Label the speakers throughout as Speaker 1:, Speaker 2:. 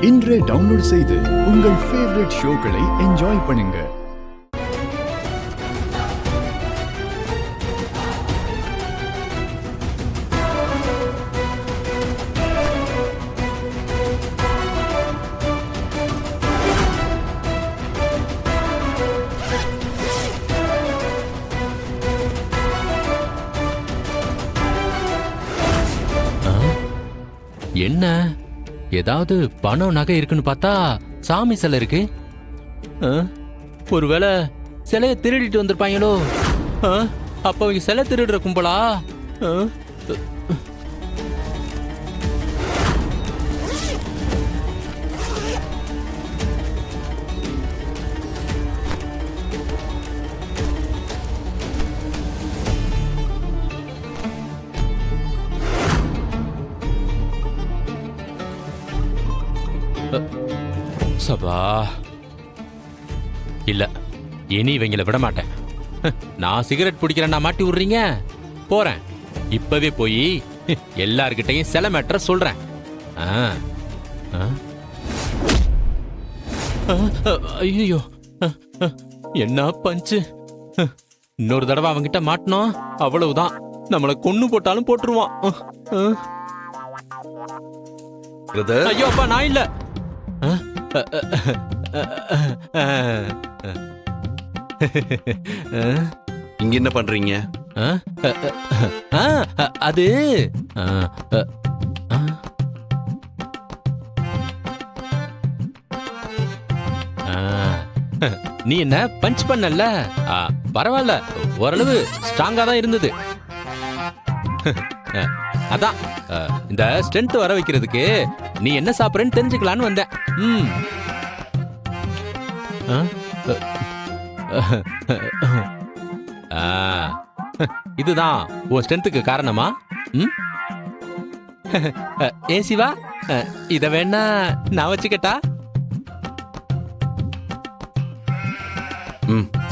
Speaker 1: இன்றே டவுன்லோட் செய்து உங்கள் ஃபேவரட் ஷோக்களை என்ஜாய் பண்ணுங்க.
Speaker 2: என்ன ஏதாவது பணம் நகை இருக்குன்னு பார்த்தா சாமி சிலை இருக்கு. ஒருவேளை சிலைய திருடிட்டு வந்திருப்பாங்களோ? அப்ப அவங்க சிலை திருடுற கும்பலா? சபா இல்ல, இனி இவங்களை விட மாட்டேன். நான் சிகரெட் பிடிக்கிறேன், நான் மாட்டி விடுறீங்க. போறேன், இப்பவே போய் எல்லார்கிட்டையும் சில மேட்டரை சொல்றேன். ஐயோ, என்ன பஞ்சு! இன்னொரு தடவை அவங்கிட்ட மாட்டினோம், அவ்வளவுதான். நம்மளை கொன்னு போட்டாலும் போட்டுருவான். ஐயோ அப்பா, நான் இல்ல.
Speaker 3: இங்க என்ன பண்றீங்க?
Speaker 2: அது நீ என்ன பஞ்ச் பண்ணல? பரவாயில்ல, ஓரளவு ஸ்ட்ராங்கா தான் இருந்தது. அதான் இந்த ஸ்ட்ரென்த் வர வைக்கிறதுக்கு நீ என்ன சாப்பிடுறேன்னு தெரிஞ்சுக்கலான்னு வந்தேன். இதுதான் உன் ஸ்ட்ரென்த்துக்கு காரணமா? ஏ சிவா, இத வேணா நான் வச்சுக்கட்டா?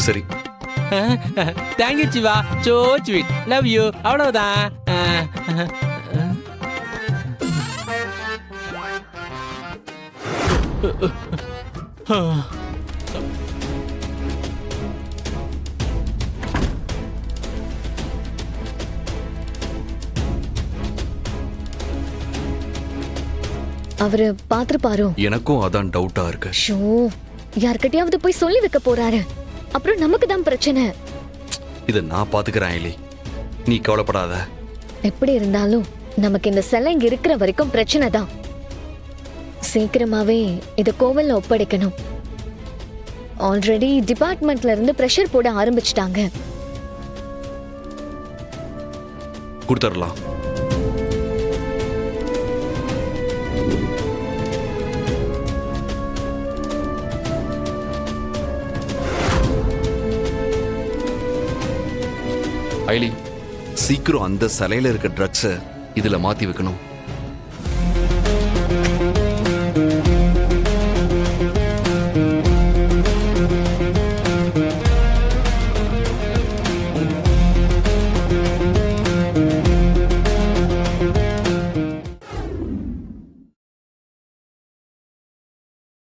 Speaker 3: சரி.
Speaker 2: Thank you Shiva, so sweet, love you, அவ்வளவுதான்.
Speaker 4: அவரு பாத்துருப்பாரோ?
Speaker 3: எனக்கும் அதான் டவுட்டா இருக்கு.
Speaker 4: ஷோ, யார்கிட்டயாவது போய் சொல்லி வைக்க போறாரு. அப்புறம் நமக்கு தான் பிரச்சனை.
Speaker 3: இத நான் பாத்துக்கிறேன் ஐலி, நீ கவலைப்படாத.
Speaker 4: எப்படி இருந்தாலும் நமக்கு இந்த சிலை இங்க இருக்கிற வரைக்கும் பிரச்சனை தான். சீக்கிரமாவே இத கோவில்ல ஒப்படைக்கணும். ஆல்ரெடி டிபார்ட்மெண்ட்ல இருந்து பிரஷர் போட ஆரம்பிச்சிட்டாங்க.
Speaker 3: கொடுத்துடலாம். ஐலி, சீக்கிரம் அந்த சிலையில இருக்க ட்ரக்ஸ இதுல மாத்தி வைக்கணும்.